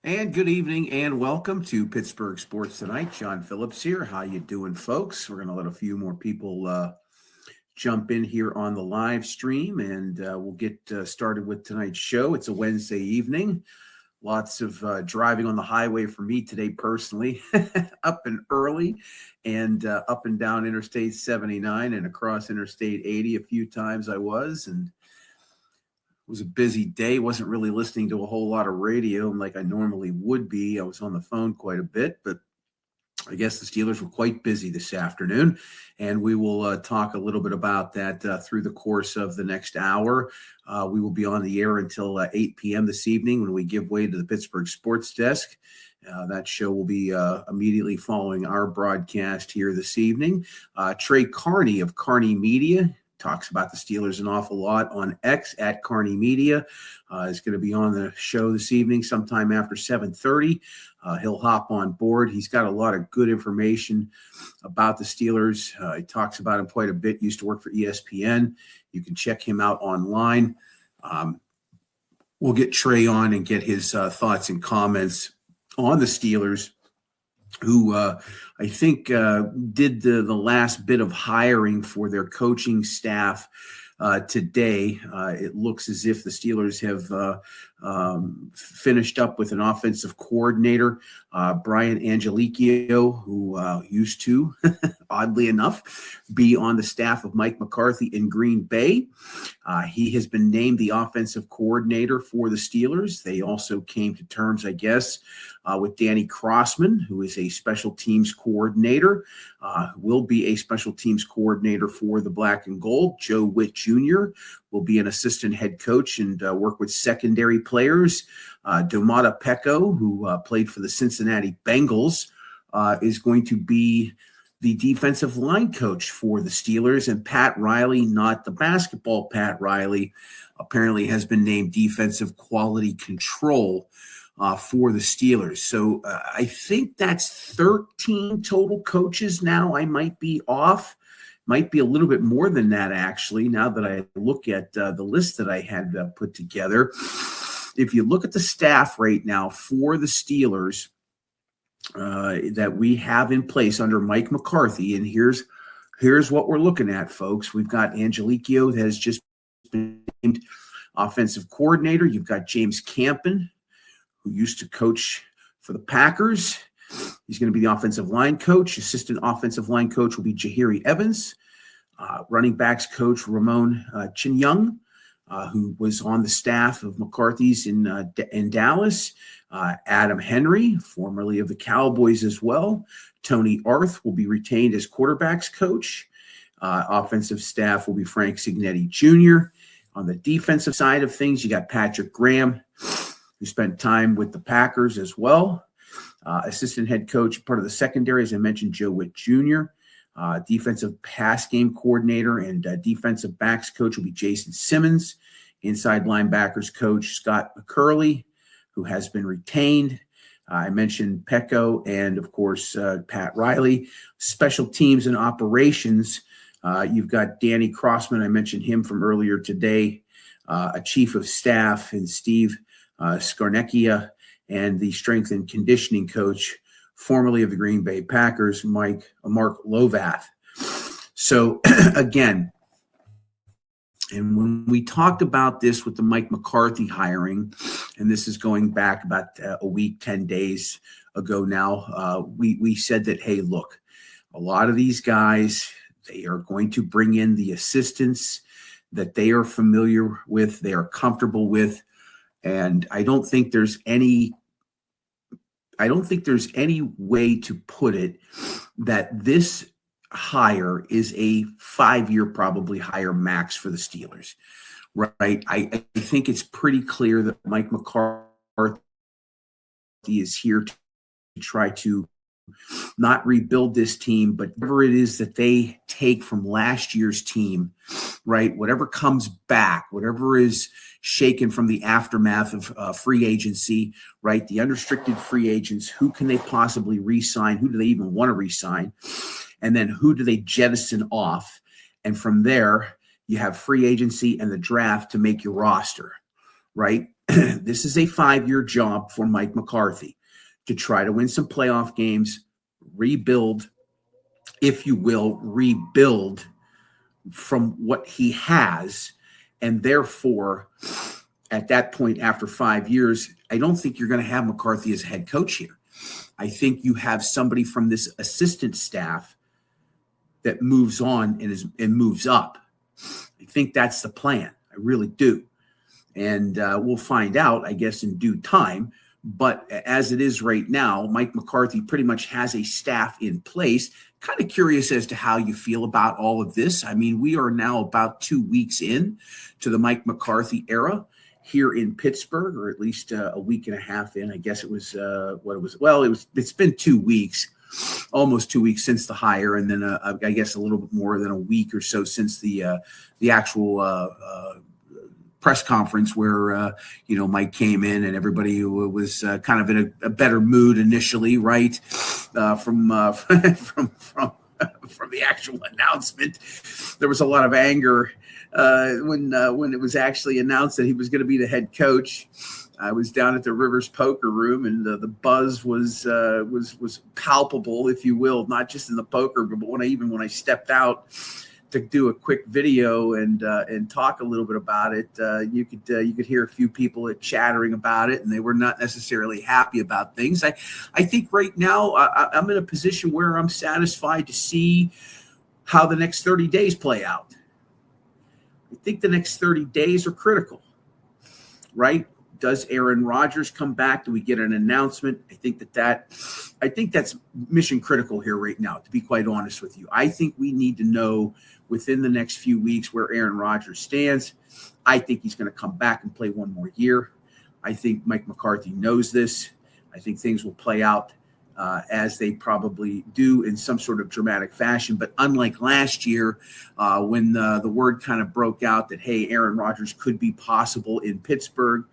And good evening and welcome to Pittsburgh Sports Tonight. John Phillips here. How you doing, folks? We're going to let a few more people jump in here on the live stream, and we'll get started with tonight's show. It's a Wednesday evening. Lots of driving on the highway for me today personally, up and early and up and down Interstate 79 and across Interstate 80 a few times I was, and it was a busy day. Wasn't really listening to a whole lot of radio like I normally would be. I was on the phone quite a bit, but I guess the Steelers were quite busy this afternoon, and we will talk a little bit about that through the course of the next hour. We will be on the air until 8 p.m. this evening when we give way to the Pittsburgh Sports Desk. That show will be immediately following our broadcast here this evening. Trey Carney of Carney Media talks about the Steelers an awful lot on X at Carney Media. Is going to be on the show this evening sometime after 7:30. He'll hop on board. He's got a lot of good information about the Steelers. He talks about him quite a bit. Used to work for ESPN. You can check him out online. We'll get Trey on and get his thoughts and comments on the Steelers, who I think did the last bit of hiring for their coaching staff today. It looks as if the Steelers have finished up with an offensive coordinator, Brian Angelichio, who used to, oddly enough, be on the staff of Mike McCarthy in Green Bay. He has been named the offensive coordinator for the Steelers. They also came to terms, I guess, with Danny Crossman, who is a special teams coordinator, will be a special teams coordinator for the Black and Gold. Joe Witt Jr. will be an assistant head coach and work with secondary players. Domata Pecco, who played for the Cincinnati Bengals, is going to be the defensive line coach for the Steelers. And Pat Riley, not the basketball Pat Riley, apparently has been named defensive quality control for the Steelers. So I think that's 13 total coaches now. I might be off. Might be a little bit more than that, actually, now that I look at the list that I had put together. If you look at the staff right now for the Steelers that we have in place under Mike McCarthy, and here's what we're looking at, folks. We've got Angelichio that has just been named offensive coordinator. You've got James Campen, who used to coach for the Packers. He's going to be the offensive line coach. Assistant offensive line coach will be Jahiri Evans. Running backs coach Ramon Chinyung, who was on the staff of McCarthy's in Dallas. Adam Henry, formerly of the Cowboys as well. Tony Arth will be retained as quarterbacks coach. Offensive staff will be Frank Signetti Jr. On the defensive side of things, you got Patrick Graham, who spent time with the Packers as well. Assistant head coach, part of the secondary, as I mentioned, Joe Witt Jr. Defensive pass game coordinator and defensive backs coach will be Jason Simmons. Inside linebackers coach, Scott McCurley, who has been retained. I mentioned Pecco and, of course, Pat Riley. Special teams and operations, you've got Danny Crossman. I mentioned him from earlier today. A chief of staff and Steve Scarnecchia, and the strength and conditioning coach, formerly of the Green Bay Packers, Mark Lovath. So again, and when we talked about this with the Mike McCarthy hiring, and this is going back about a week, 10 days ago now, we said that, hey, look, a lot of these guys, they are going to bring in the assistants that they are familiar with, they are comfortable with. And I don't think there's any way to put it that this hire is a 5-year probably hire max for the Steelers, right? I think it's pretty clear that Mike McCarthy is here to try to not rebuild this team, but whatever it is that they take from last year's team, right? Whatever comes back, whatever is shaken from the aftermath of free agency, right? The unrestricted free agents, who can they possibly re-sign? Who do they even want to re-sign? And then who do they jettison off? And from there, you have free agency and the draft to make your roster, right? This is a 5-year job for Mike McCarthy to try to win some playoff games, rebuild, if you will, rebuild from what he has. And therefore, at that point, after 5 years, I don't think you're going to have McCarthy as head coach here. I think you have somebody from this assistant staff that moves on and moves up. I think that's the plan. I really do. And we'll find out, I guess, in due time. But as it is right now, Mike McCarthy pretty much has a staff in place. Kind of curious as to how you feel about all of this. I mean, we are now about 2 weeks in to the Mike McCarthy era here in Pittsburgh, or at least a week and a half in. I guess it was it's been 2 weeks, almost 2 weeks since the hire, and then I guess a little bit more than a week or so since the actual press conference where Mike came in and everybody was kind of in a better mood initially, right? From the actual announcement, there was a lot of anger when it was actually announced that he was going to be the head coach. I was down at the Rivers Poker Room, and the buzz was palpable, if you will, not just in the poker room, but when I stepped out to do a quick video and talk a little bit about it, you could hear a few people chattering about it, and they were not necessarily happy about things. I think right now I'm in a position where I'm satisfied to see how the next 30 days play out. I think the next 30 days are critical, right? Does Aaron Rodgers come back? Do we get an announcement? I think that's mission critical here right now, to be quite honest with you. I think we need to know within the next few weeks where Aaron Rodgers stands. I think he's going to come back and play one more year. I think Mike McCarthy knows this. I think things will play out as they probably do in some sort of dramatic fashion. But unlike last year, when the word kind of broke out that, hey, Aaron Rodgers could be possible in Pittsburgh,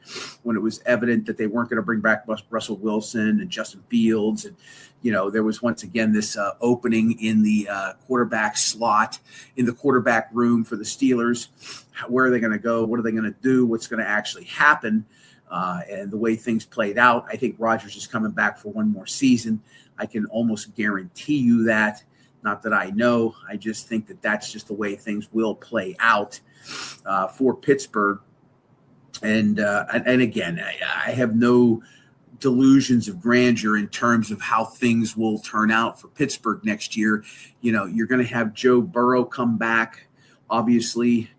when it was evident that they weren't going to bring back Russell Wilson and Justin Fields. And, there was once again this opening in the quarterback slot, in the quarterback room for the Steelers. Where are they going to go? What are they going to do? What's going to actually happen? And the way things played out, I think Rodgers is coming back for one more season. I can almost guarantee you that. Not that I know. I just think that that's just the way things will play out for Pittsburgh. And again, I have no delusions of grandeur in terms of how things will turn out for Pittsburgh next year. You're going to have Joe Burrow come back, obviously.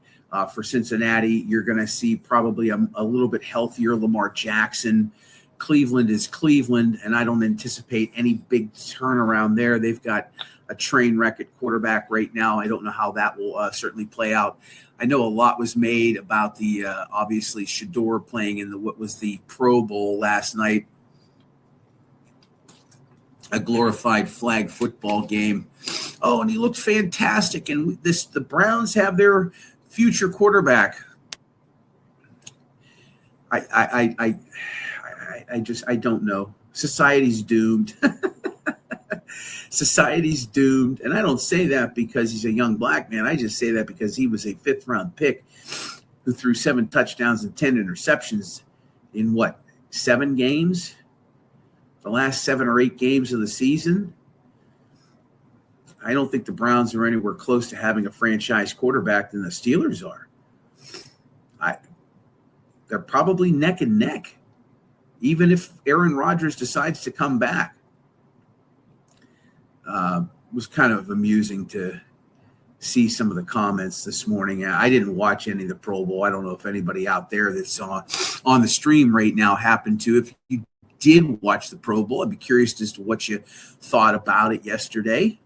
For Cincinnati, you're going to see probably a little bit healthier Lamar Jackson. Cleveland is Cleveland, and I don't anticipate any big turnaround there. They've got a train wreck at quarterback right now. I don't know how that will certainly play out. I know a lot was made about the obviously Shador playing in what was the Pro Bowl last night, a glorified flag football game. Oh, and he looked fantastic. And the Browns have their future quarterback. I don't know. Society's doomed. Society's doomed. And I don't say that because he's a young black man. I just say that because he was a 5th-round pick who threw 7 touchdowns and 10 interceptions in 7 games? The last 7 or 8 games of the season. I don't think the Browns are anywhere close to having a franchise quarterback than the Steelers are. They're probably neck and neck, even if Aaron Rodgers decides to come back. It was kind of amusing to see some of the comments this morning. I didn't watch any of the Pro Bowl. I don't know if anybody out there that's on the stream right now happened to. If you did watch the Pro Bowl, I'd be curious as to what you thought about it yesterday.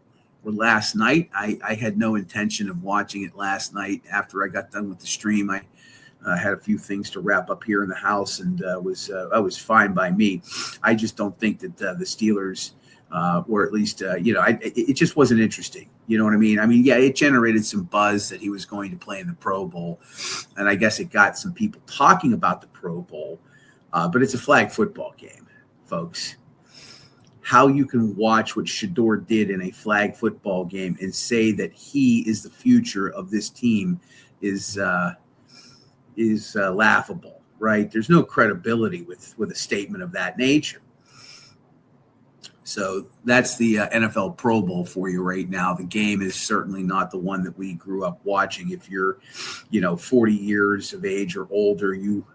Or last night. I had no intention of watching it last night. After I got done with the stream, I had a few things to wrap up here in the house, and was fine by me. I just don't think that the Steelers, or at least it just wasn't interesting. You know what I mean? I mean, yeah, it generated some buzz that he was going to play in the Pro Bowl, and I guess it got some people talking about the Pro Bowl. But it's a flag football game, folks. How you can watch what Shador did in a flag football game and say that he is the future of this team is laughable. right? There's no credibility with a statement of that nature. So that's the NFL Pro Bowl for you right now. The game is certainly not the one that we grew up watching. If you're, 40 years of age or older, you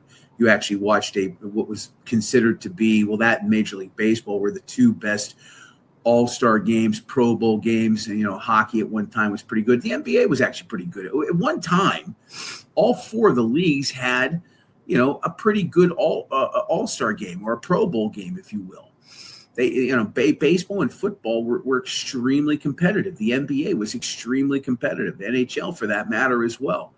actually watched what was considered to be, well, that and Major League Baseball were the two best all-star games, Pro Bowl games. And, hockey at one time was pretty good. The NBA was actually pretty good. At one time, all four of the leagues had, a pretty good all-star game or a Pro Bowl game, if you will. They, baseball and football were extremely competitive. The NBA was extremely competitive. The NHL, for that matter, as well.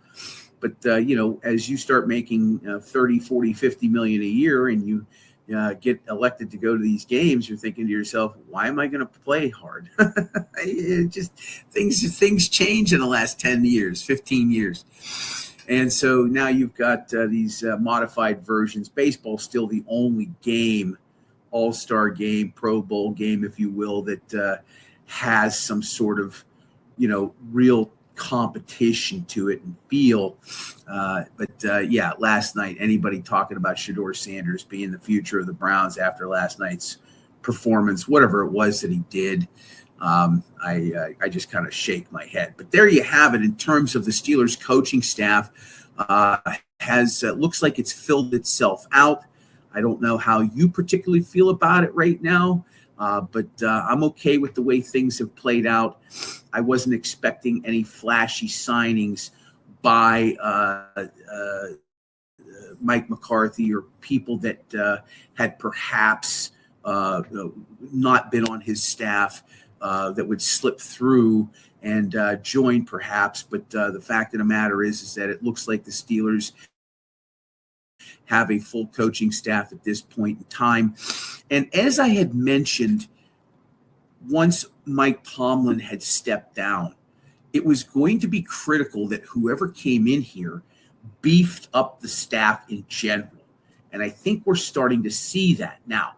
But, as you start making 30, 40, 50 million a year and you get elected to go to these games, you're thinking to yourself, why am I going to play hard? It just things change in the last 10 years, 15 years. And so now you've got these modified versions. Baseball's still the only game, all-star game, Pro Bowl game, if you will, that has some sort of, real competition to it and feel. But last night, anybody talking about Shedeur Sanders being the future of the Browns after last night's performance, whatever it was that he did, I just kind of shake my head. But there you have it. In terms of the Steelers coaching staff, looks like it's filled itself out. I don't know how you particularly feel about it right now, but I'm okay with the way things have played out. I wasn't expecting any flashy signings by Mike McCarthy or people that had perhaps not been on his staff that would slip through and join perhaps. But the fact of the matter is that it looks like the Steelers have a full coaching staff at this point in time. And as I had mentioned, once Mike Tomlin had stepped down, it was going to be critical that whoever came in here beefed up the staff in general. And I think we're starting to see that now.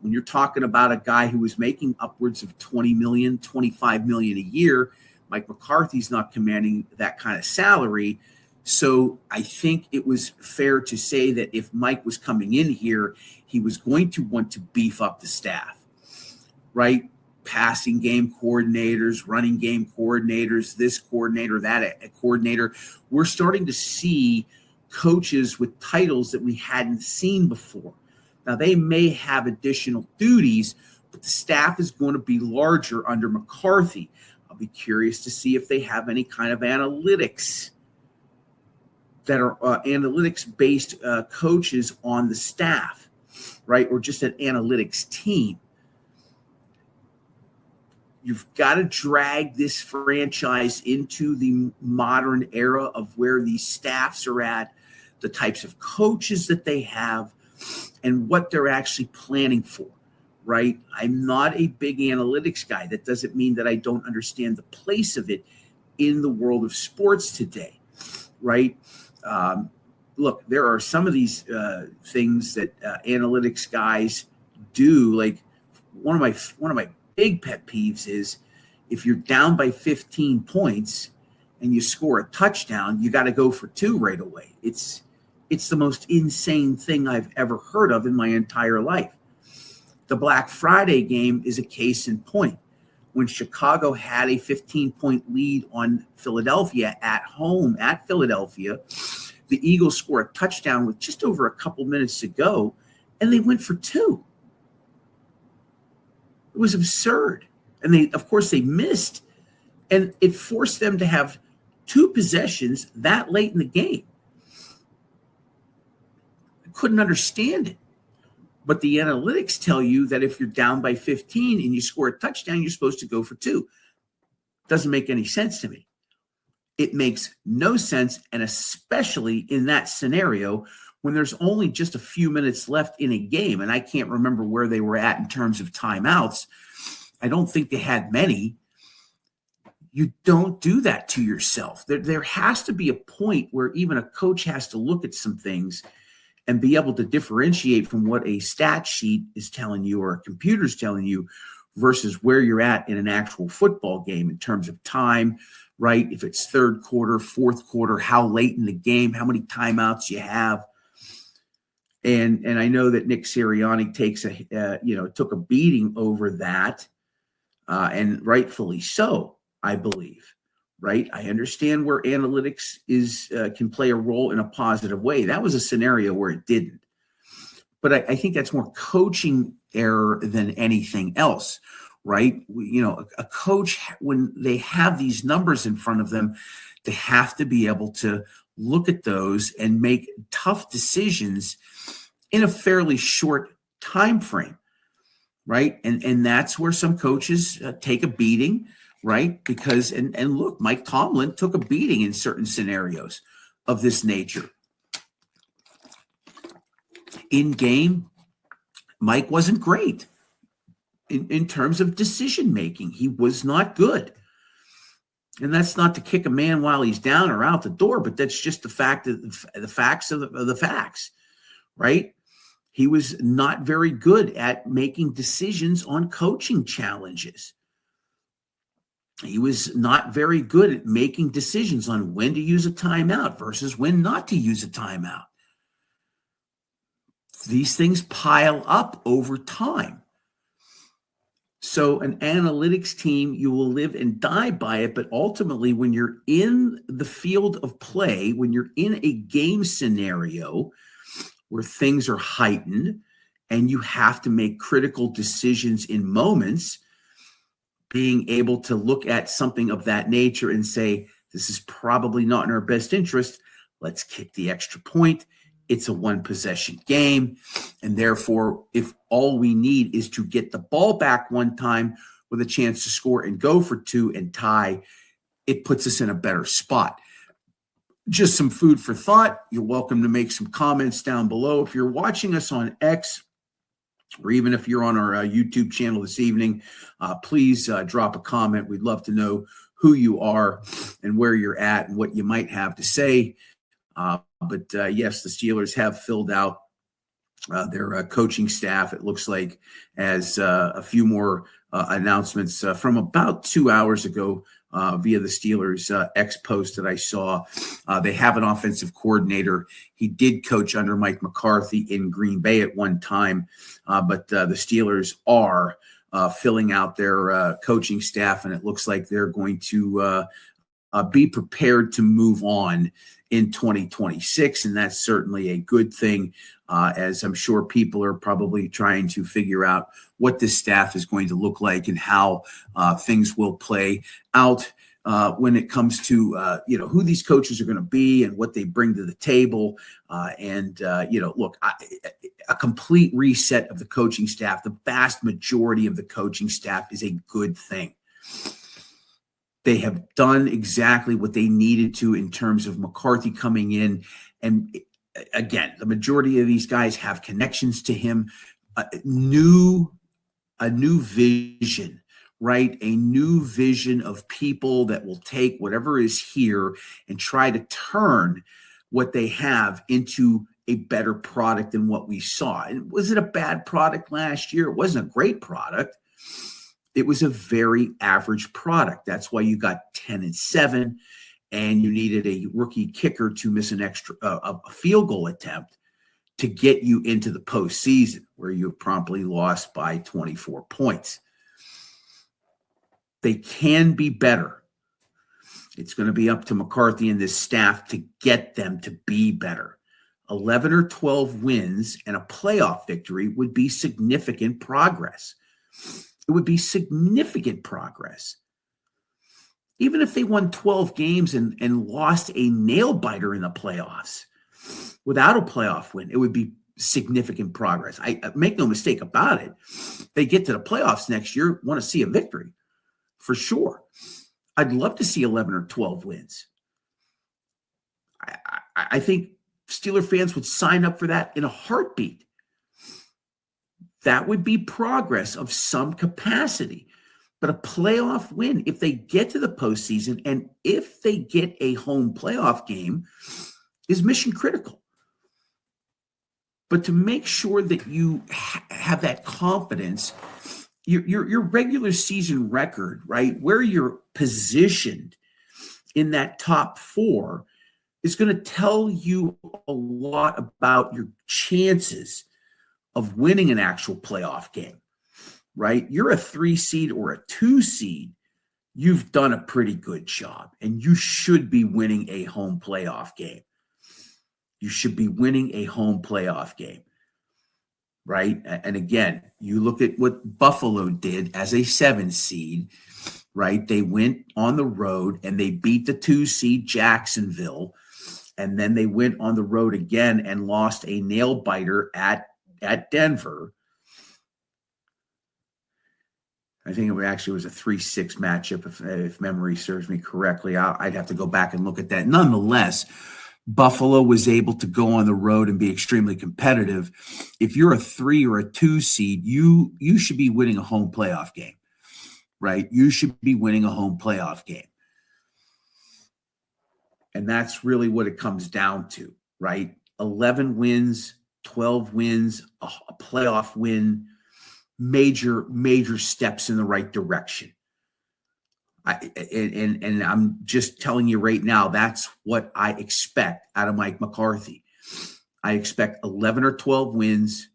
When you're talking about a guy who was making upwards of $20 million, $25 million a year, Mike McCarthy's not commanding that kind of salary. So I think it was fair to say that if Mike was coming in here, he was going to want to beef up the staff, right? Passing game coordinators, running game coordinators, this coordinator, that coordinator. We're starting to see coaches with titles that we hadn't seen before. Now, they may have additional duties, but the staff is going to be larger under McCarthy. I'll be curious to see if they have any kind of analytics that are analytics-based coaches on the staff, right? Or just an analytics team. You've got to drag this franchise into the modern era of where these staffs are at, the types of coaches that they have, and what they're actually planning for, right? I'm not a big analytics guy. That doesn't mean that I don't understand the place of it in the world of sports today, right? Look, there are some of these things that analytics guys do. Like one of my big pet peeves is if you're down by 15 points and you score a touchdown, you got to go for two right away. It's the most insane thing I've ever heard of in my entire life. The Black Friday game is a case in point. When Chicago had a 15-point lead on Philadelphia at home at Philadelphia, the Eagles scored a touchdown with just over a couple minutes to go, and they went for two. It was absurd. And they missed. And it forced them to have two possessions that late in the game. I couldn't understand it. But the analytics tell you that if you're down by 15 and you score a touchdown, you're supposed to go for two. Doesn't make any sense to me. It makes no sense, and especially in that scenario when there's only just a few minutes left in a game, and I can't remember where they were at in terms of timeouts. I don't think they had many. You don't do that to yourself. There has to be a point where even a coach has to look at some things and be able to differentiate from what a stat sheet is telling you or a computer's telling you versus where you're at in an actual football game in terms of time, right? If it's third quarter, fourth quarter, how late in the game, how many timeouts you have. And I know that Nick Sirianni took a beating over that, and rightfully so, I believe. Right? I understand where analytics can play a role in a positive way. That was a scenario where it didn't. But I think that's more coaching error than anything else, right? A coach, when they have these numbers in front of them, they have to be able to look at those and make tough decisions in a fairly short time frame, right? And that's where some coaches take a beating, right? Because and look, Mike Tomlin took a beating in certain scenarios of this nature. In game, Mike wasn't great in terms of decision making. He was not good. And that's not to kick a man while he's down or out the door, but that's just the fact of the facts of the facts, right? He was not very good at making decisions on coaching challenges. He was not very good at making decisions on when to use a timeout versus when not to use a timeout. These things pile up over time. So an analytics team, you will live and die by it. But ultimately, when you're in the field of play, when you're in a game scenario where things are heightened and you have to make critical decisions in moments, being able to look at something of that nature and say, this is probably not in our best interest. Let's kick the extra point. It's a one-possession game, and therefore, if all we need is to get the ball back one time with a chance to score and go for two and tie, it puts us in a better spot. Just some food for thought. You're welcome to make some comments down below. If you're watching us on X, or even if you're on our YouTube channel this evening, please drop a comment. We'd love to know who you are and where you're at and what you might have to say. But yes, the Steelers have filled out their coaching staff, it looks like, as a few more announcements from about 2 hours ago via the Steelers X post that I saw. They have an offensive coordinator. He did coach under Mike McCarthy in Green Bay at one time, but the Steelers are filling out their coaching staff, and it looks like they're going to be prepared to move on in 2026, and that's certainly a good thing, as I'm sure people are probably trying to figure out what this staff is going to look like and how things will play out when it comes to who these coaches are going to be and what they bring to the table. Look, a complete reset of the coaching staff, the vast majority of the coaching staff, is a good thing. They have done exactly what they needed to in terms of McCarthy coming in. And again, the majority of these guys have connections to him. A new vision, right? A new vision of people that will take whatever is here and try to turn what they have into a better product than what we saw. And was it a bad product last year? It wasn't a great product. It was a very average product. That's why you got 10-7, and you needed a rookie kicker to miss an extra a field goal attempt to get you into the postseason, where you promptly lost by 24 points. They can be better. It's going to be up to McCarthy and this staff to get them to be better. 11 or 12 wins and a playoff victory would be significant progress. It would be significant progress. Even if they won 12 games and lost a nail-biter in the playoffs without a playoff win, it would be significant progress. I make no mistake about it. They get to the playoffs next year, want to see a victory for sure. I'd love to see 11 or 12 wins. I think Steeler fans would sign up for that in a heartbeat. That would be progress of some capacity. But a playoff win, if they get to the postseason and if they get a home playoff game, is mission critical. But to make sure that you have that confidence, your regular season record, right, where you're positioned in that top four, is going to tell you a lot about your chances of winning an actual playoff game, right? You're a 3 seed or a 2 seed. You've done a pretty good job, and you should be winning a home playoff game. You should be winning a home playoff game, right? And again, you look at what Buffalo did as a 7 seed, right? They went on the road and they beat the 2 seed Jacksonville, and then they went on the road again and lost a nail biter at Denver. I think it actually was a 3-6 matchup, if memory serves me correctly. I'd have to go back and look at that. Nonetheless, Buffalo was able to go on the road and be extremely competitive. If you're a 3 or a 2 seed, you should be winning a home playoff game, right? You should be winning a home playoff game. And that's really what it comes down to, right? 11 wins, 12 wins, a playoff win, major steps in the right direction. And I'm just telling you right now, that's what I expect out of Mike McCarthy. I expect 11 or 12 wins,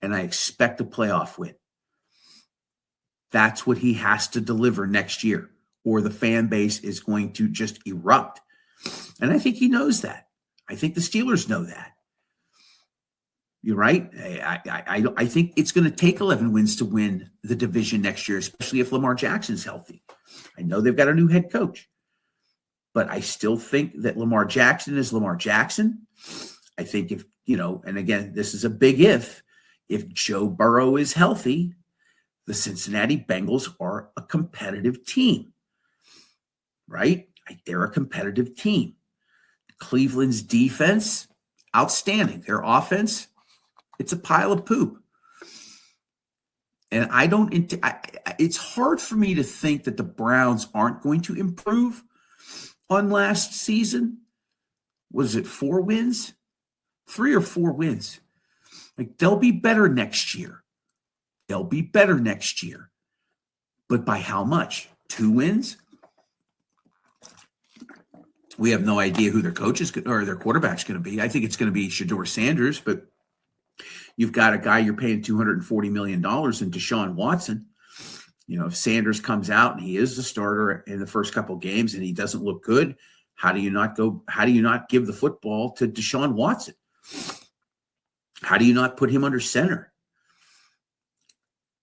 and I expect a playoff win. That's what he has to deliver next year, or the fan base is going to just erupt. And I think he knows that. I think the Steelers know that. You're right. I think it's going to take 11 wins to win the division next year, especially if Lamar Jackson's healthy. I know they've got a new head coach, but I still think that Lamar Jackson is Lamar Jackson. I think if, and again, this is a big if Joe Burrow is healthy, the Cincinnati Bengals are a competitive team, right? They're a competitive team. Cleveland's defense, outstanding. Their offense, it's a pile of poop. And it's hard for me to think that the Browns aren't going to improve on last season. Was it 4 wins? 3 or 4 wins. Like, they'll be better next year. They'll be better next year. But by how much? 2 wins? We have no idea who their coach is or their quarterback's going to be. I think it's going to be Shedeur Sanders, but you've got a guy you're paying $240 million in Deshaun Watson. If Sanders comes out and he is the starter in the first couple of games and he doesn't look good, how do you not give the football to Deshaun Watson? How do you not put him under center?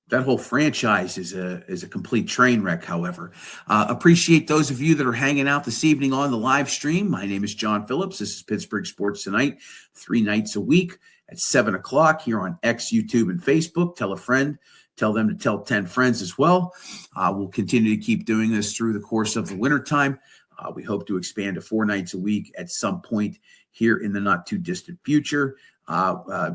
That whole franchise is a complete train wreck, however. Appreciate those of you that are hanging out this evening on the live stream. My name is John Phillips. This is Pittsburgh Sports Tonight, 3 nights a week at 7 o'clock here on X, YouTube, and Facebook. Tell a friend. Tell them to tell 10 friends as well. We'll continue to keep doing this through the course of the wintertime. We hope to expand to 4 nights a week at some point here in the not-too-distant future.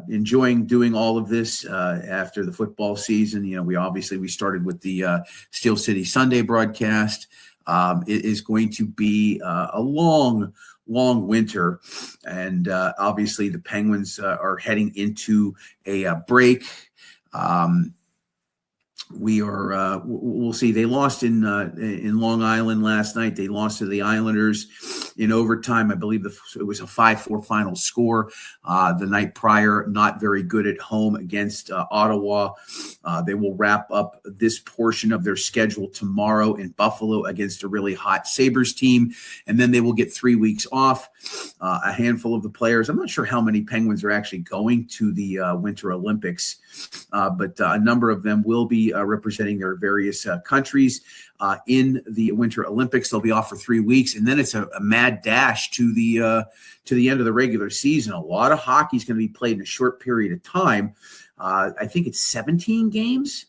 Enjoying doing all of this after the football season. We started with the Steel City Sunday broadcast. It is going to be a long winter, and obviously the Penguins are heading into a break. We'll see. They lost in Long Island last night. They lost to the Islanders in overtime. I believe it was a 5-4 final score. The night prior, not very good at home against Ottawa. They will wrap up this portion of their schedule tomorrow in Buffalo against a really hot Sabres team, and then they will get 3 weeks off. A handful of the players, I'm not sure how many Penguins are actually going to the Winter Olympics, but a number of them will be representing their various countries in the Winter Olympics. They'll be off for 3 weeks, and then it's a mad dash to the end of the regular season. A lot of hockey is going to be played in a short period of time. I think it's 17 games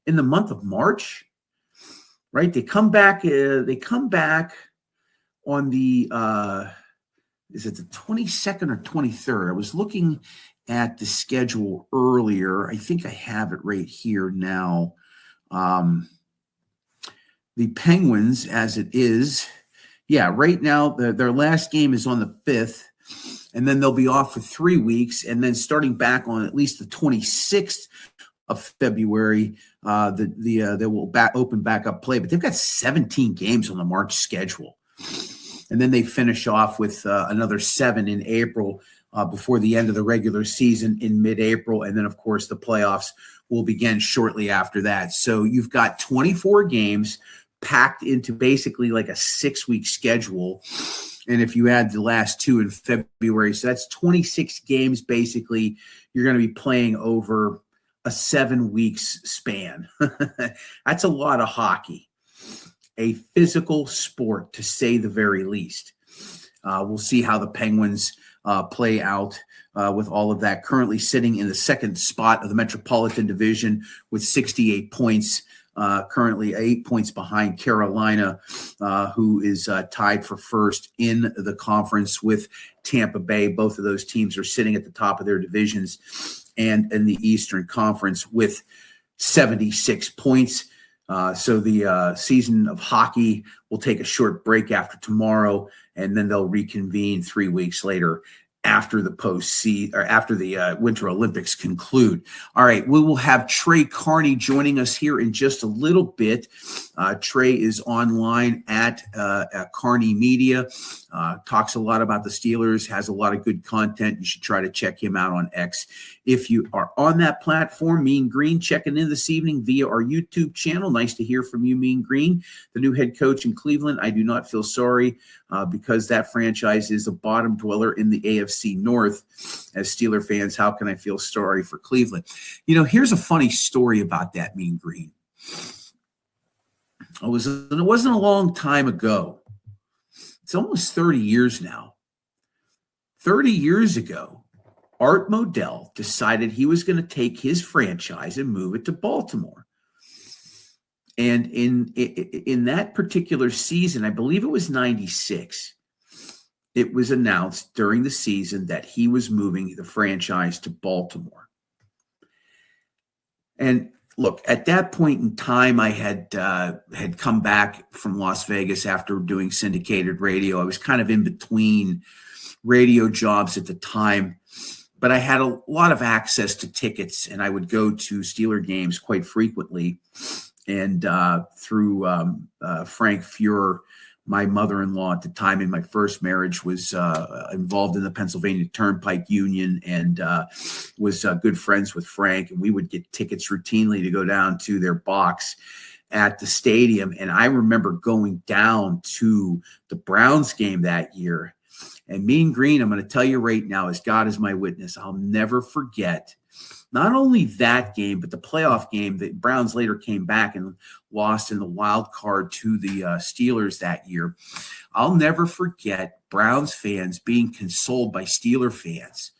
in the month of March, right? They come back. On the is it the 22nd or 23rd? I was looking at the schedule earlier. I think I have it right here now. The Penguins, as it is, right now their last game is on the 5th, and then they'll be off for 3 weeks, and then starting back on at least the 26th of February, they will open back up play. But they've got 17 games on the March schedule. And then they finish off with another 7 in April before the end of the regular season in mid-April. And then, of course, the playoffs will begin shortly after that. So you've got 24 games packed into basically like a 6-week schedule. And if you add the last 2 in February, so that's 26 games basically you're going to be playing over a 7 weeks span. That's a lot of hockey. A physical sport, to say the very least. We'll see how the Penguins play out with all of that. Currently sitting in the second spot of the Metropolitan Division with 68 points. Currently 8 points behind Carolina, who is tied for first in the conference with Tampa Bay. Both of those teams are sitting at the top of their divisions and in the Eastern Conference with 76 points. So the season of hockey will take a short break after tomorrow, and then they'll reconvene 3 weeks later after the postseason or after the Winter Olympics conclude. All right, we will have Trey Carney joining us here in just a little bit. Trey is online at Carney Media, talks a lot about the Steelers, has a lot of good content. You should try to check him out on X. If you are on that platform, Mean Green checking in this evening via our YouTube channel. Nice to hear from you, Mean Green, the new head coach in Cleveland. I do not feel sorry because that franchise is a bottom dweller in the AFC North. As Steeler fans, how can I feel sorry for Cleveland? You know, here's a funny story about that, Mean Green. It wasn't a long time ago. It's almost 30 years now. 30 years ago, Art Modell decided he was going to take his franchise and move it to Baltimore. And in that particular season, I believe it was 96, it was announced during the season that he was moving the franchise to Baltimore. And look, at that point in time, I had come back from Las Vegas after doing syndicated radio. I was kind of in between radio jobs at the time, but I had a lot of access to tickets, and I would go to Steeler games quite frequently. And through Frank Fuhrer, my mother-in-law at the time in my first marriage was involved in the Pennsylvania Turnpike Union and was good friends with Frank. And we would get tickets routinely to go down to their box at the stadium. And I remember going down to the Browns game that year. And Mean Green, I'm going to tell you right now, as God is my witness, I'll never forget not only that game, but the playoff game that Browns later came back and lost in the wild card to the Steelers that year. I'll never forget Browns fans being consoled by Steeler fans,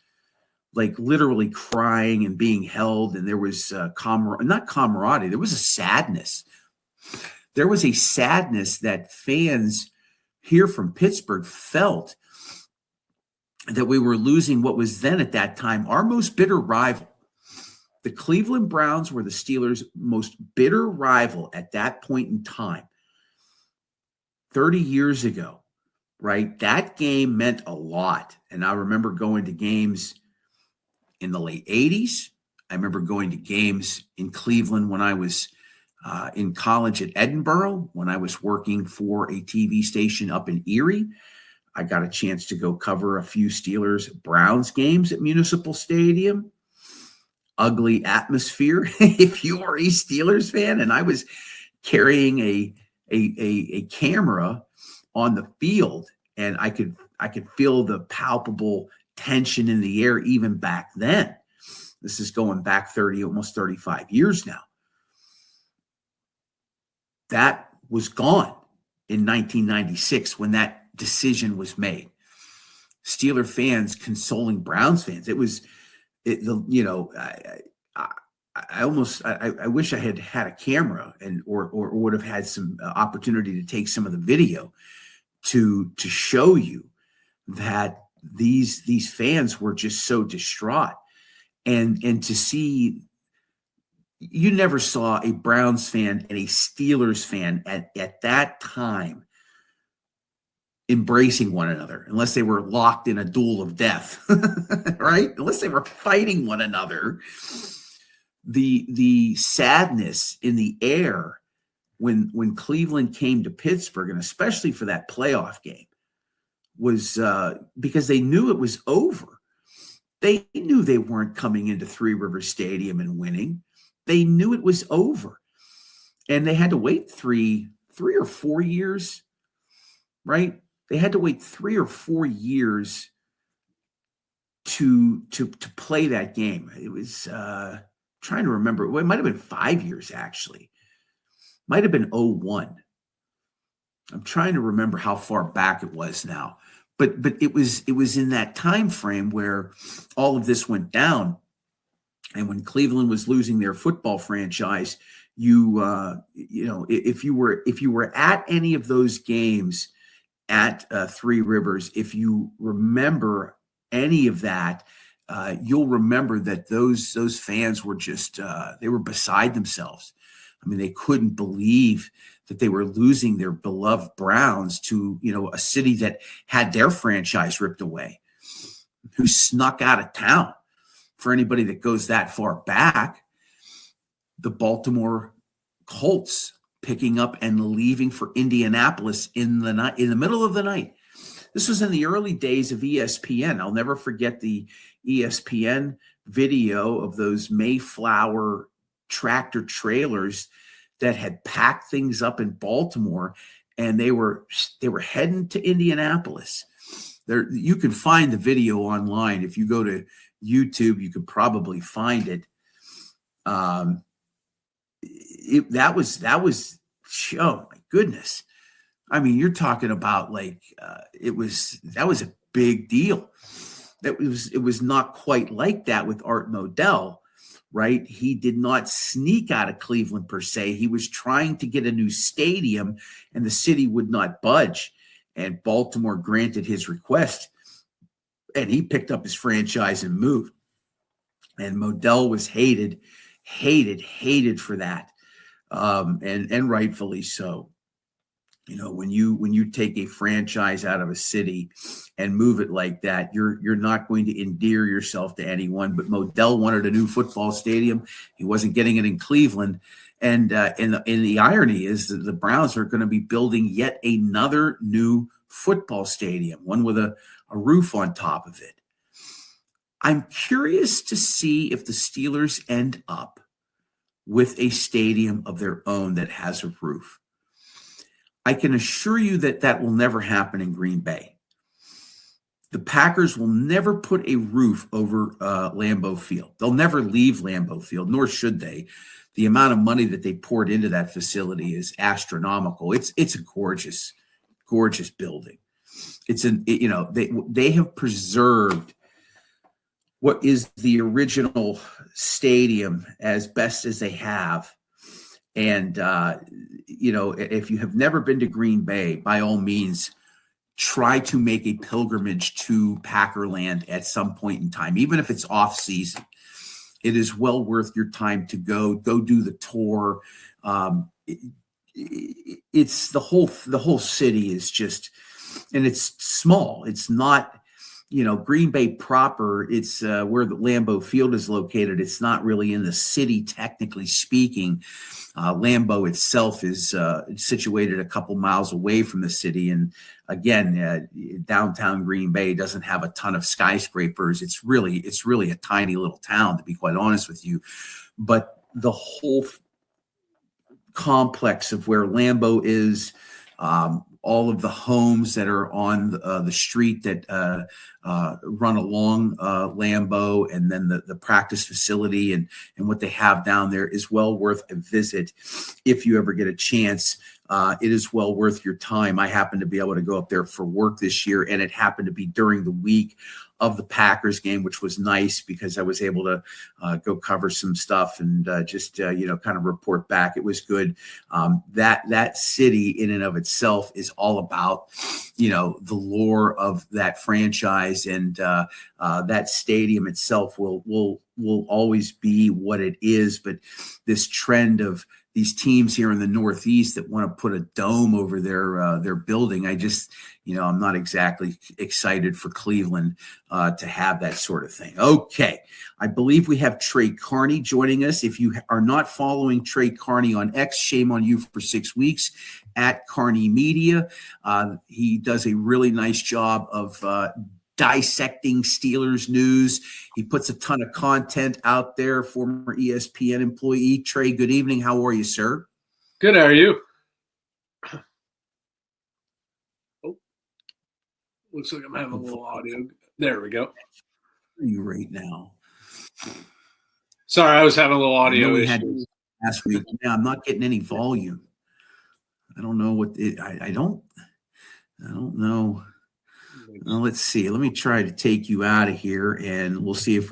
like literally crying and being held. And there was not camaraderie. There was a sadness. There was a sadness that fans here from Pittsburgh felt that we were losing what was then at that time our most bitter rival. The Cleveland Browns were the Steelers' most bitter rival at that point in time, 30 years ago, right? That game meant a lot. And I remember going to games in the late 80s. I remember going to games in Cleveland when I was in college at Edinburgh, when I was working for a TV station up in Erie. I got a chance to go cover a few Steelers-Browns games at Municipal Stadium. Ugly atmosphere if you are a Steelers fan. And I was carrying a camera on the field, and I could feel the palpable tension in the air even back then. This is going back almost 35 years now. That was gone in 1996 when that decision was made. Steeler fans consoling Browns fans. It was I wish I had had a camera or would have had some opportunity to take some of the video to show you that these fans were just so distraught, and to see, you never saw a Browns fan and a Steelers fan at that time embracing one another, unless they were locked in a duel of death, right? Unless they were fighting one another. The sadness in the air when Cleveland came to Pittsburgh, and especially for that playoff game, was because they knew it was over. They knew they weren't coming into Three Rivers Stadium and winning. They knew it was over. And they had to wait three or 4 years, right? They had to wait 3 or 4 years to play that game. It was trying to remember. Well, it might have been 5 years, actually. Might have been 01. I'm trying to remember how far back it was now. But it was in that time frame where all of this went down. And when Cleveland was losing their football franchise, if you were at any of those games at Three Rivers, if you remember any of that, you'll remember that those fans were just they were beside themselves. I mean, they couldn't believe that they were losing their beloved Browns to, a city that had their franchise ripped away, who snuck out of town. For anybody that goes that far back, the Baltimore Colts picking up and leaving for Indianapolis in the night, in the middle of the night. This was in the early days of ESPN. I'll never forget the ESPN video of those Mayflower tractor trailers that had packed things up in Baltimore, and they were heading to Indianapolis. There, you can find the video online. If you go to YouTube, you could probably find it. That was oh my goodness. I mean, you're talking about like that was a big deal. It was not quite like that with Art Modell, right? He did not sneak out of Cleveland per se. He was trying to get a new stadium, and the city would not budge. And Baltimore granted his request, and he picked up his franchise and moved. And Modell was hated for that, and rightfully so. When you take a franchise out of a city and move it like that, you're not going to endear yourself to anyone. But Modell wanted a new football stadium. He wasn't getting it in Cleveland. And the irony is that the Browns are going to be building yet another new football stadium, one with a roof on top of it. I'm curious to see if the Steelers end up with a stadium of their own that has a roof. I can assure you that will never happen in Green Bay. The Packers will never put a roof over Lambeau Field. They'll never leave Lambeau Field, nor should they. The amount of money that they poured into that facility is astronomical. It's a gorgeous building. They have preserved what is the original stadium as best as they have. And, if you have never been to Green Bay, by all means, try to make a pilgrimage to Packerland at some point in time, even if it's off season. It is well worth your time to go do the tour. It's the whole city is just, and it's small. It's not, Green Bay proper. It's where the Lambeau Field is located. It's not really in the city, technically speaking. Lambeau itself is situated a couple miles away from the city. And again, downtown Green Bay doesn't have a ton of skyscrapers. It's really a tiny little town, to be quite honest with you. But the whole complex of where Lambeau is, all of the homes that are on the street that run along Lambeau, and then the practice facility and what they have down there is well worth a visit if you ever get a chance. It is well worth your time. I happened to be able to go up there for work this year, and it happened to be during the week of the Packers game, which was nice because I was able to go cover some stuff and just kind of report back. It was good. That city in and of itself is all about, the lore of that franchise, and that stadium itself will always be what it is. But this trend of these teams here in the Northeast that want to put a dome over their building. I just, I'm not exactly excited for Cleveland to have that sort of thing. Okay, I believe we have Trey Carney joining us. If you are not following Trey Carney on X, shame on you for 6 weeks at Carney Media. He does a really nice job of dissecting Steelers news. He puts a ton of content out there, former ESPN employee. Trey, good evening. How are you, sir? Good. How are you? Oh, looks like I'm having a little audio. There we go. Where are you right now? Sorry, I was having a little audio issue last week. Yeah, I'm not getting any volume. I don't know what I don't know. Let's see. Let me try to take you out of here, and we'll see if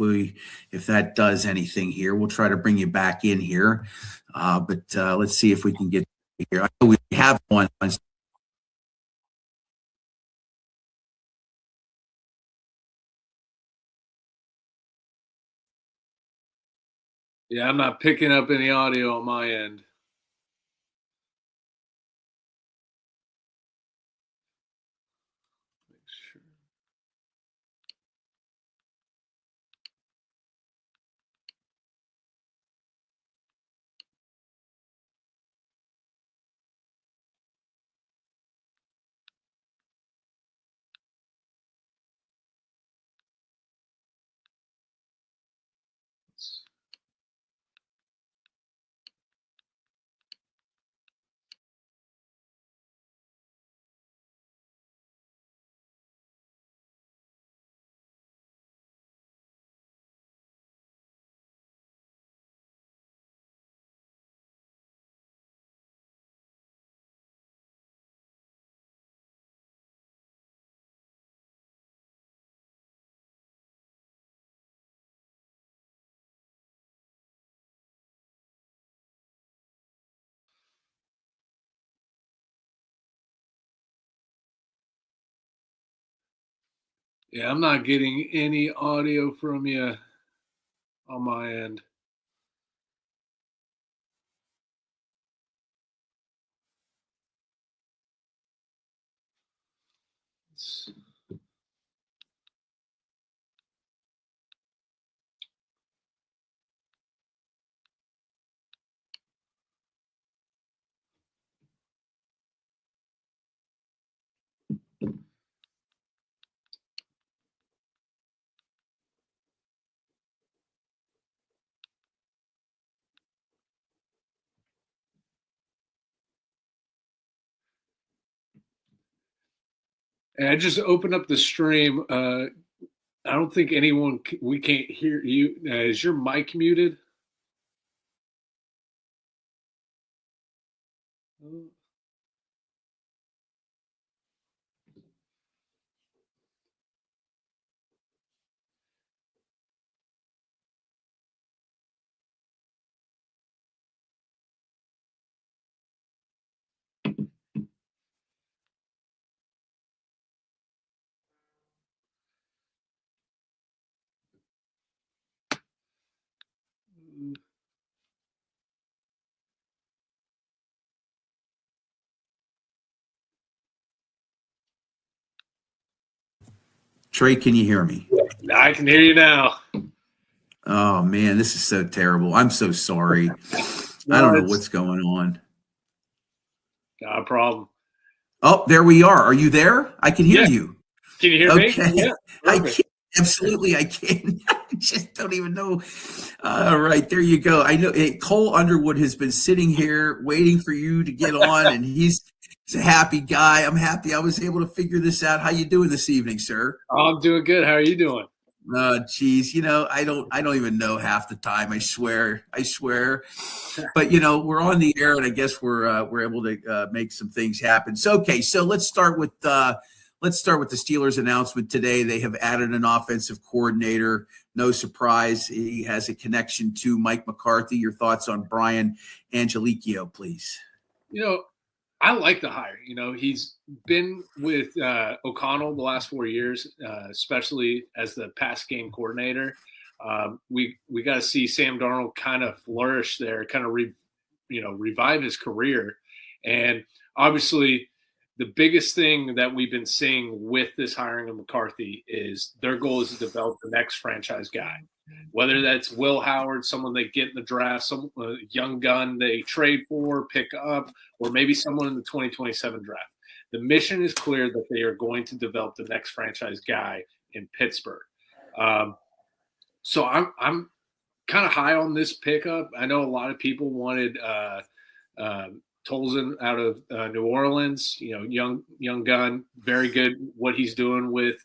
that does anything here. We'll try to bring you back in here, but let's see if we can get here. I know we have one. Yeah, I'm not picking up any audio on my end. Yeah, I'm not getting any audio from you on my end. And I just opened up the stream. I don't think we can't hear you. Is your mic muted? Trey, can you hear me? I can hear you now. Oh man, this is so terrible. I'm so sorry. I don't know what's going on. Not a problem. Oh, there we are. Are you there? I can hear you. Can you hear me? Yeah, I can. Absolutely, I can. I just don't even know. All right, there you go. I know Cole Underwood has been sitting here waiting for you to get on, and he's a happy guy. I'm happy I was able to figure this out. How you doing this evening, sir? Oh, I'm doing good. How are you doing? Geez, I don't even know half the time. I swear. But we're on the air, and I guess we're able to make some things happen. So okay, so let's start with the Steelers announcement today. They have added an offensive coordinator. No surprise, he has a connection to Mike McCarthy. Your thoughts on Brian Angelicchio, please? I like the hire. He's been with O'Connell the last 4 years, especially as the pass game coordinator. We got to see Sam Darnold kind of flourish there, kind of revive his career. And obviously, the biggest thing that we've been seeing with this hiring of McCarthy is their goal is to develop the next franchise guy. Whether that's Will Howard, someone they get in the draft, some young gun they trade for, pick up, or maybe someone in the 2027 draft. The mission is clear that they are going to develop the next franchise guy in Pittsburgh. So I'm kind of high on this pickup. I know a lot of people wanted Tolson out of New Orleans, young gun, very good what he's doing with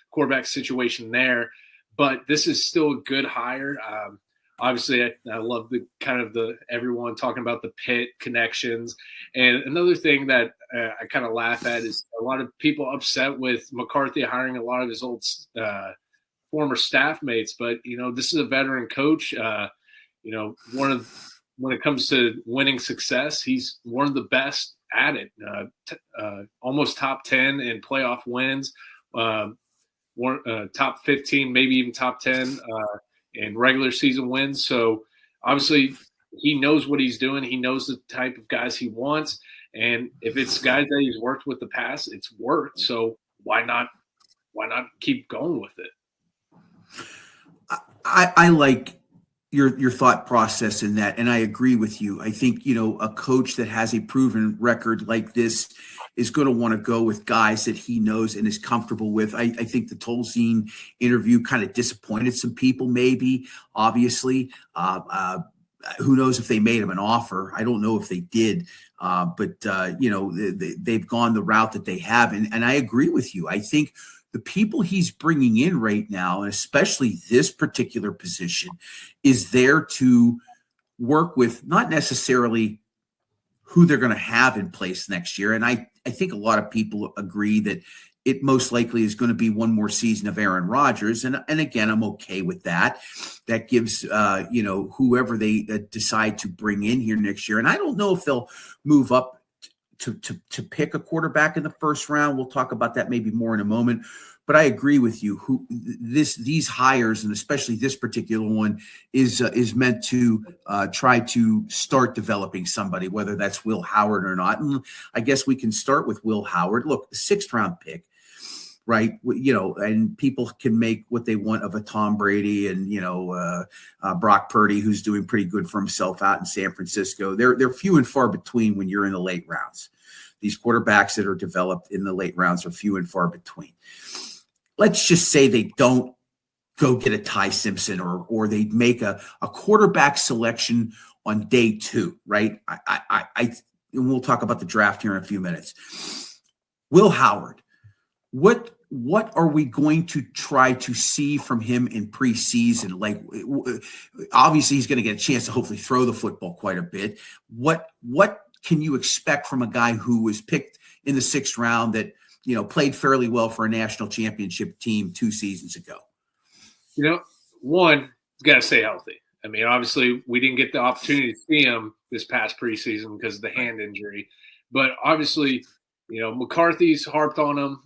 quarterback situation there. But this is still a good hire. Obviously, I love the everyone talking about the Pitt connections. And another thing that I kind of laugh at is a lot of people upset with McCarthy hiring a lot of his old former staff mates. But, this is a veteran coach. When it comes to winning success, he's one of the best at it. Almost top 10 in playoff wins. Top 15, maybe even top 10 in regular season wins. So obviously he knows what he's doing. He knows the type of guys he wants. And if it's guys that he's worked with the past, it's worked. So why not keep going with it? I like your thought process in that. And I agree with you. I think, a coach that has a proven record like this is going to want to go with guys that he knows and is comfortable with. I think the Tolzien interview kind of disappointed some people, maybe, obviously. Who knows if they made him an offer? I don't know if they did. But they've gone the route that they have. And I agree with you. I think the people he's bringing in right now, and especially this particular position, is there to work with not necessarily who they're going to have in place next year. And I think a lot of people agree that it most likely is going to be one more season of Aaron Rodgers. And again, I'm okay with that. That gives, whoever they decide to bring in here next year. And I don't know if they'll move up to pick a quarterback in the first round. We'll talk about that maybe more in a moment. But I agree with you. These hires, and especially this particular one, is meant to try to start developing somebody, whether that's Will Howard or not. And I guess we can start with Will Howard. Look, the 6th round pick, right? And people can make what they want of a Tom Brady and Brock Purdy, who's doing pretty good for himself out in San Francisco. They're few and far between when you're in the late rounds. These quarterbacks that are developed in the late rounds are few and far between. Let's just say they don't go get a Ty Simpson or they make a quarterback selection on day 2, right? And we'll talk about the draft here in a few minutes. Will Howard, what are we going to try to see from him in preseason? Like, obviously he's going to get a chance to hopefully throw the football quite a bit. What can you expect from a guy who was picked in the 6th round that, played fairly well for a national championship team 2 seasons ago? One, he's got to stay healthy. I mean, obviously we didn't get the opportunity to see him this past preseason because of the hand injury, but obviously, McCarthy's harped on him,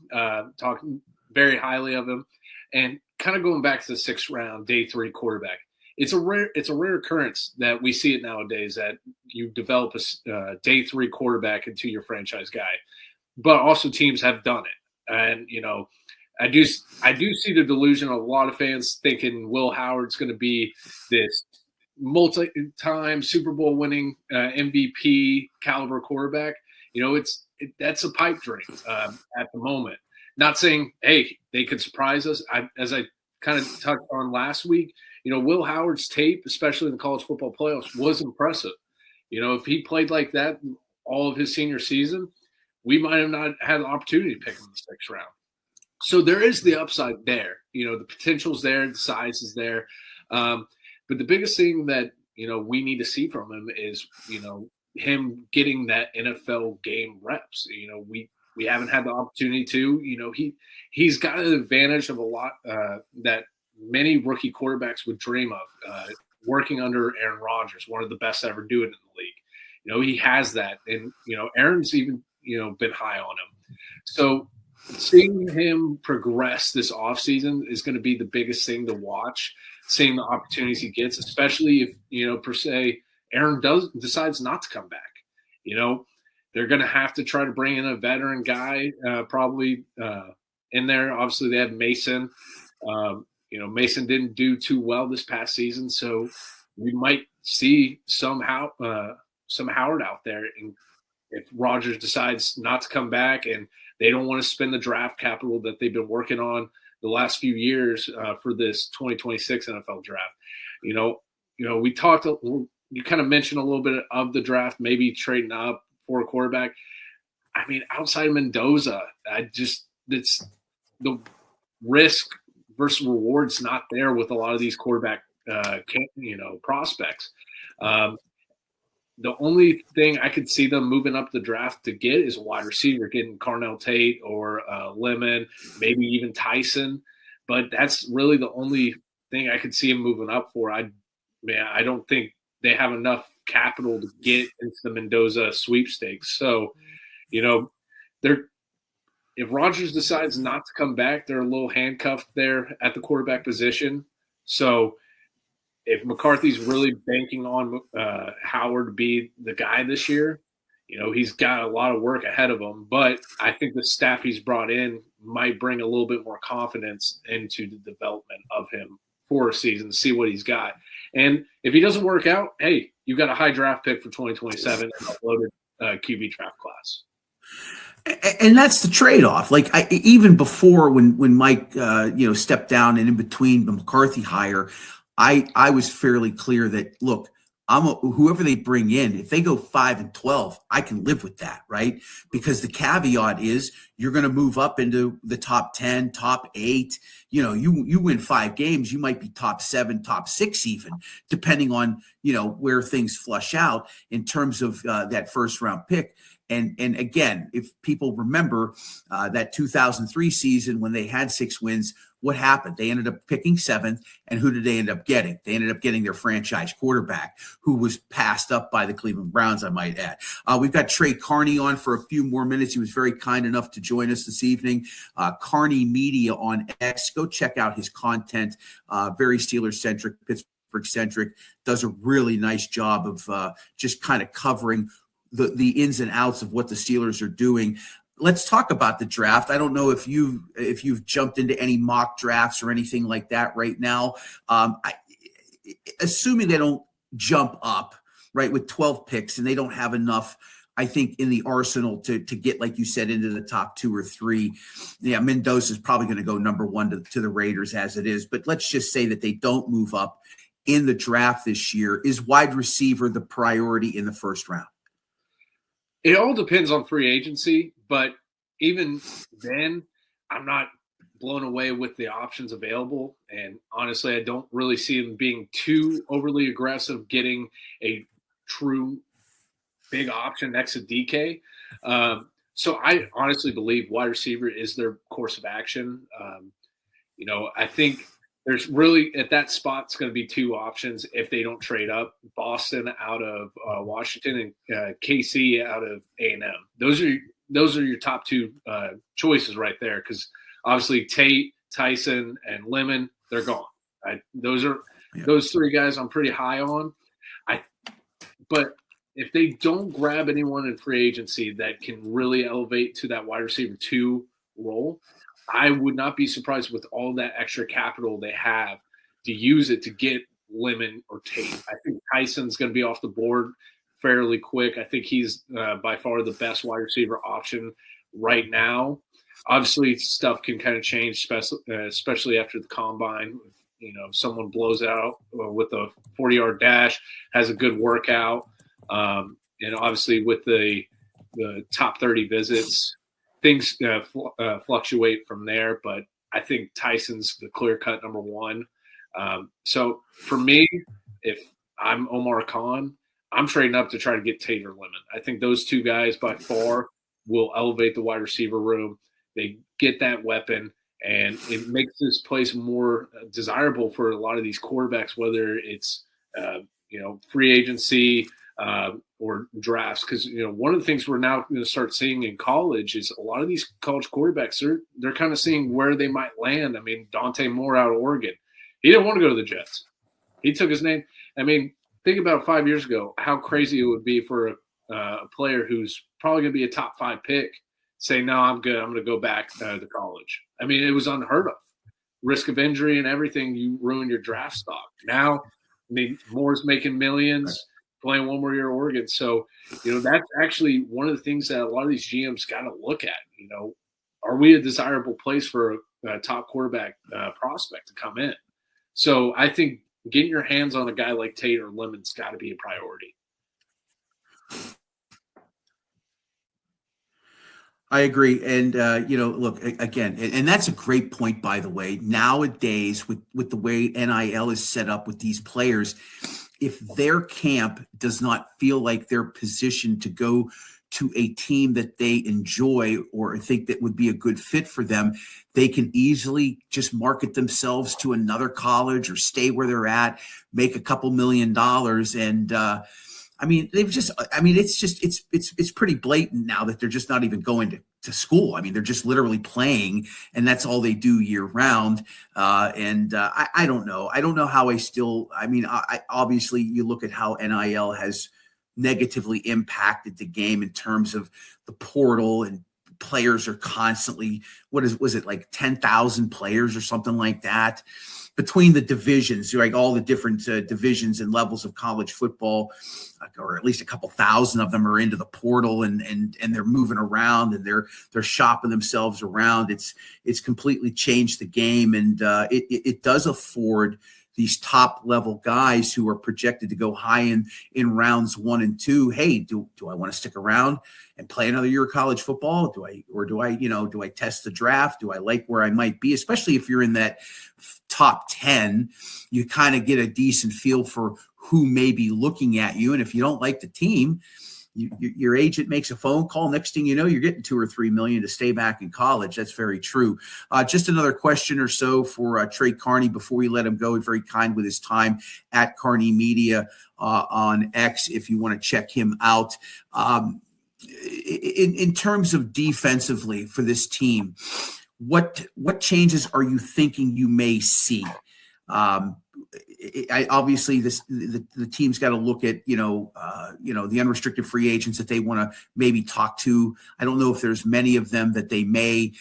talking very highly of him, and kind of going back to the 6th round, day 3 quarterback. It's a rare occurrence that we see it nowadays that you develop a day 3 quarterback into your franchise guy. But also teams have done it. And, I do see the delusion of a lot of fans thinking Will Howard's going to be this multi-time Super Bowl winning MVP caliber quarterback. That's a pipe dream at the moment. Not saying, hey, they could surprise us. As I kind of touched on last week, Will Howard's tape, especially in the college football playoffs, was impressive. If he played like that all of his senior season, we might have not had the opportunity to pick him in the 6th round. So there is the upside there. The potential's there, the size is there. But the biggest thing that, we need to see from him is, him getting that NFL game reps. We haven't had the opportunity to. He's got an advantage of a lot that many rookie quarterbacks would dream of, working under Aaron Rodgers, one of the best to ever do it in the league. He has that. And, Aaron's even, been high on him. So seeing him progress this offseason is going to be the biggest thing to watch, seeing the opportunities he gets, especially if, per se, Aaron decides not to come back. They're going to have to try to bring in a veteran guy, probably in there. Obviously, they have Mason. Mason didn't do too well this past season, so we might see some Howard out there. And if Rodgers decides not to come back and they don't want to spend the draft capital that they've been working on the last few years for this 2026 NFL draft, we talked. You kind of mentioned a little bit of the draft, maybe trading up for a quarterback. I mean, outside of Mendoza, it's the risk versus reward's not there with a lot of these quarterback, prospects. The only thing I could see them moving up the draft to get is a wide receiver, getting Carnell Tate or Lemon, maybe even Tyson. But that's really the only thing I could see him moving up for. I don't think they have enough capital to get into the Mendoza sweepstakes. So, if Rodgers decides not to come back, they're a little handcuffed there at the quarterback position. So if McCarthy's really banking on Howard to be the guy this year, he's got a lot of work ahead of him. But I think the staff he's brought in might bring a little bit more confidence into the development of him for a season, see what he's got. And if he doesn't work out, hey, you've got a high draft pick for 2027 and a loaded QB draft class. And that's the trade-off. Like even before when Mike stepped down and in between the McCarthy hire, I was fairly clear that look, whoever they bring in, if they go 5-12, I can live with that, right? Because the caveat is you're going to move up into the top 10, top 8. You win 5 games, you might be top 7, top 6 even, depending on where things flush out in terms of that first round pick. And again, if people remember that 2003 season when they had 6 wins, what happened? They ended up picking 7th, and who did they end up getting? They ended up getting their franchise quarterback, who was passed up by the Cleveland Browns, I might add. We've got Trey Carney on for a few more minutes. He was very kind enough to join us this evening. Carney Media on X. Go check out his content. Very Steelers-centric, Pittsburgh-centric. Does a really nice job of just kind of covering the ins and outs of what the Steelers are doing. Let's talk about the draft. I don't know if you've jumped into any mock drafts or anything like that right now. Assuming they don't jump up, right, with 12 picks and they don't have enough, I think, in the arsenal to get, like you said, into the top 2 or 3. Yeah, Mendoza is probably going to go number 1 to the Raiders as it is. But let's just say that they don't move up in the draft this year. Is wide receiver the priority in the first round? It all depends on free agency, but even then, I'm not blown away with the options available. And honestly, I don't really see them being too overly aggressive, getting a true big option next to DK. So I honestly believe wide receiver is their course of action. I think there's really at that spot, it's going to be 2 options if they don't trade up: Boston out of Washington and KC out of A&M. Those are your top 2 choices right there, because obviously Tate, Tyson, and Lemon, they're gone. Those 3 guys I'm pretty high on. But if they don't grab anyone in free agency that can really elevate to that wide receiver 2 role, I would not be surprised with all that extra capital they have to use it to get Lemon or Tate. I think Tyson's going to be off the board fairly quick. I think he's by far the best wide receiver option right now. Obviously, stuff can kind of change, especially after the combine. If someone blows out with a 40-yard dash, has a good workout, and obviously with the top 30 visits, things fluctuate from there, but I think Tyson's the clear-cut number 1. So for me, if I'm Omar Khan, I'm trading up to try to get Tate or Lemon. I think those 2 guys by far will elevate the wide receiver room. They get that weapon, and it makes this place more desirable for a lot of these quarterbacks, whether it's free agency, or drafts, because one of the things we're now going to start seeing in college is a lot of these college quarterbacks they're kind of seeing where they might land. I mean, Dante Moore out of Oregon, he didn't want to go to the Jets. He took his name. I mean, think about 5 years ago, how crazy it would be for a player who's probably going to be a top 5 pick say, no, I'm good. I'm going to go back to college. I mean, it was unheard of. Risk of injury and everything, you ruin your draft stock. Now, I mean, Moore's making millions, playing one more year at Oregon. So, that's actually one of the things that a lot of these GMs got to look at. Are we a desirable place for a top quarterback prospect to come in? So I think getting your hands on a guy like Tate or Lemon's got to be a priority. I agree. And, look, again, and that's a great point, by the way. Nowadays, with the way NIL is set up with these players, if their camp does not feel like they're positioned to go to a team that they enjoy or think that would be a good fit for them, they can easily just market themselves to another college or stay where they're at, make a couple $1 million. And, it's pretty blatant now that they're just not even going to school. I mean, they're just literally playing, and that's all they do year round. I don't know. I don't know how I obviously you look at how NIL has negatively impacted the game in terms of the portal, and players are constantly, was it like 10,000 players or something like that between the divisions, like all the different divisions and levels of college football, or at least a couple thousand of them are into the portal, and they're moving around, and they're shopping themselves around. It's completely changed the game, and it does afford these top level guys who are projected to go high in rounds 1 and 2. Hey, do I want to stick around and play another year of college football? Do I test the draft? Do I like where I might be? Especially if you're in that top 10, you kind of get a decent feel for who may be looking at you. And if you don't like the team, your agent makes a phone call. Next thing you know, you're getting $2 or $3 million to stay back in college. That's very true. Just another question or so for Trey Carney before we let him go. He's very kind with his time at Carney Media on X, if you want to check him out. In terms of defensively for this team, what changes are you thinking you may see? Obviously the team's got to look at the unrestricted free agents that they want to maybe talk to. I don't know if there's many of them that they may.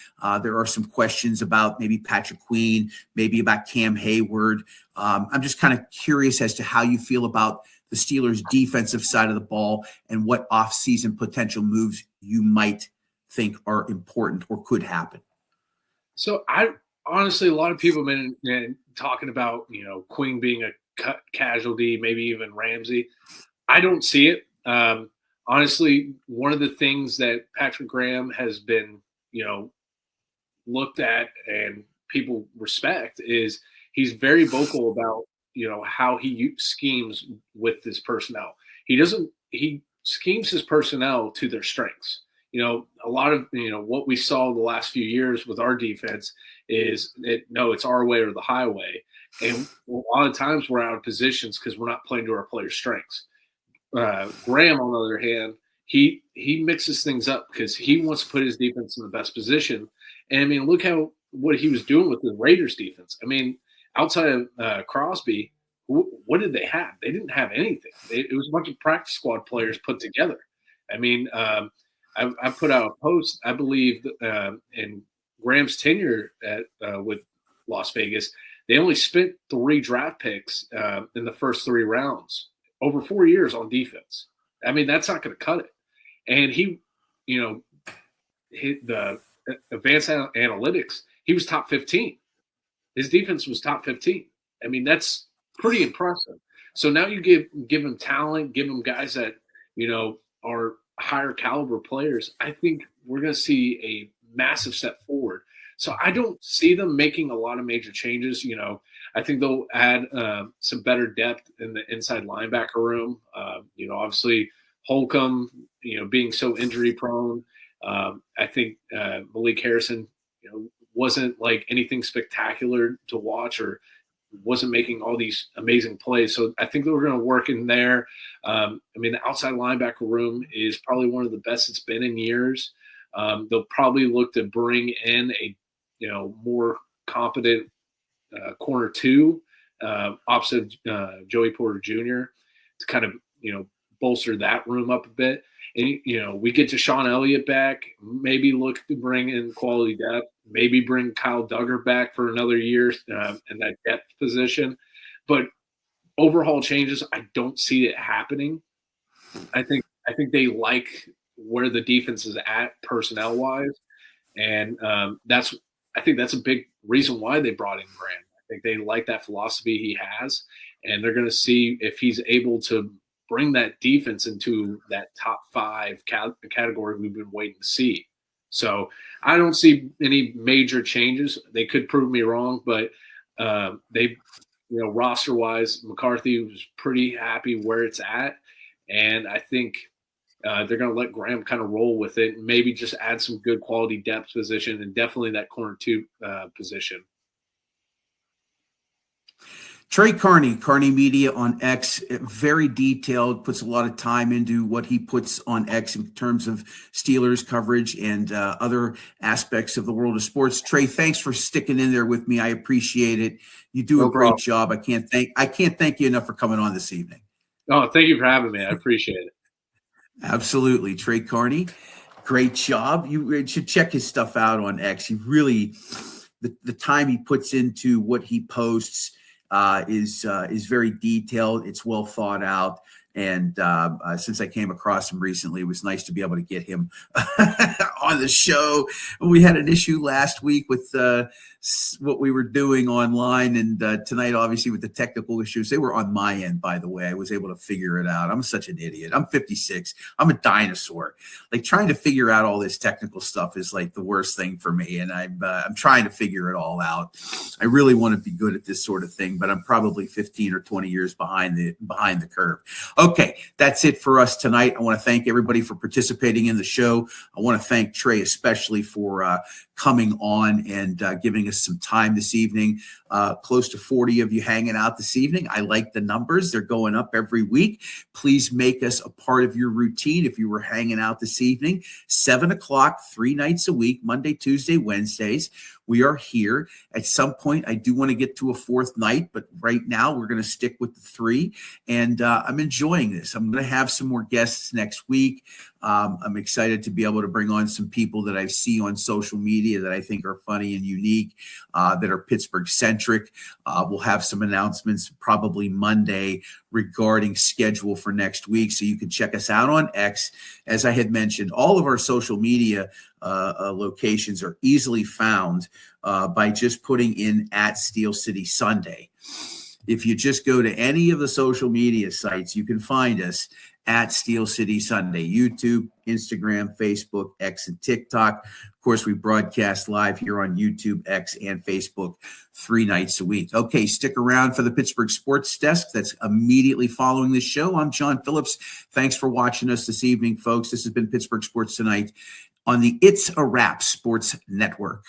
There are some questions about maybe Patrick Queen, maybe about Cam Hayward. I'm just kind of curious as to how you feel about the Steelers' defensive side of the ball and what off-season potential moves you might think are important or could happen. So honestly, a lot of people have been talking about, Queen being a cut casualty, maybe even Ramsey. I don't see it. Honestly, one of the things that Patrick Graham has been, looked at and people respect is he's very vocal about, how he schemes with his personnel. He schemes his personnel to their strengths. A lot of, what we saw the last few years with our defense is it's our way or the highway. And a lot of times we're out of positions because we're not playing to our players' strengths. Graham, on the other hand, he mixes things up because he wants to put his defense in the best position. And I mean, look what he was doing with the Raiders defense. I mean, outside of Crosby, what did they have? They didn't have anything. It was a bunch of practice squad players put together. I mean, I put out a post, I believe, in Graham's tenure with Las Vegas, they only spent 3 draft picks in the first 3 rounds over 4 years on defense. I mean, that's not going to cut it. And he, hit the advanced analytics, he was top 15. His defense was top 15. I mean, that's pretty impressive. So now you give him talent, give him guys that, are higher caliber players. I think we're going to see a massive step forward. So I don't see them making a lot of major changes. I think they'll add some better depth in the inside linebacker room. Obviously Holcomb, being so injury prone. I think Malik Harrison, wasn't like anything spectacular to watch or wasn't making all these amazing plays. So I think we're going to work in there. The outside linebacker room is probably one of the best it's been in years. They'll probably look to bring in a, more competent corner 2 opposite Joey Porter Jr. to kind of, bolster that room up a bit. And, we get to Sean Elliott back, maybe look to bring in quality depth, maybe bring Kyle Duggar back for another year in that depth position. But overhaul changes, I don't see it happening. I think they like where the defense is at personnel wise, and I think that's a big reason why they brought in Graham. I think they like that philosophy he has, and they're going to see if he's able to bring that defense into that top 5 category we've been waiting to see. So I don't see any major changes. They could prove me wrong, but they, roster wise, McCarthy was pretty happy where it's at. And I think they're going to let Graham kind of roll with it and maybe just add some good quality depth position and definitely that corner 2 position. Trey Carney Media on X, very detailed, puts a lot of time into what he puts on X in terms of Steelers coverage and other aspects of the world of sports. Trey, thanks for sticking in there with me. I appreciate it. You do a great job. I can't thank you enough for coming on this evening. Oh, thank you for having me. I appreciate it. Absolutely. Trey Carney, great job. You should check his stuff out on X. He really, the time he puts into what he posts is very detailed. It's well thought out. And since I came across him recently, it was nice to be able to get him on the show. We had an issue last week with what we were doing online. And tonight, obviously, with the technical issues, they were on my end, by the way. I was able to figure it out. I'm such an idiot. I'm 56. I'm a dinosaur. Like, trying to figure out all this technical stuff is like the worst thing for me. And I'm trying to figure it all out. I really want to be good at this sort of thing, but I'm probably 15 or 20 years behind the curve. Okay, that's it for us tonight. I want to thank everybody for participating in the show. I want to thank Trey especially for coming on and giving us some time this evening. Close to 40 of you hanging out this evening. I like the numbers. They're going up every week. Please make us a part of your routine if you were hanging out this evening. 7 o'clock, 3 nights a week, Monday, Tuesday, Wednesdays. We are here. At some point, I do want to get to a 4th night, but right now we're going to stick with the 3. And I'm enjoying this. I'm going to have some more guests next week. I'm excited to be able to bring on some people that I see on social media that I think are funny and unique, that are Pittsburgh centric. We'll have some announcements probably Monday regarding schedule for next week. So you can check us out on X. As I had mentioned, all of our social media locations are easily found by just putting in @SteelCitySunday. If you just go to any of the social media sites, you can find us at Steel City Sunday, YouTube, Instagram, Facebook, X, and TikTok. Of course, we broadcast live here on YouTube, X, and Facebook 3 nights a week. Okay, stick around for the Pittsburgh Sports Desk that's immediately following this show. I'm John Phillips. Thanks for watching us this evening, folks. This has been Pittsburgh Sports Tonight on the It's a Wrap Sports Network.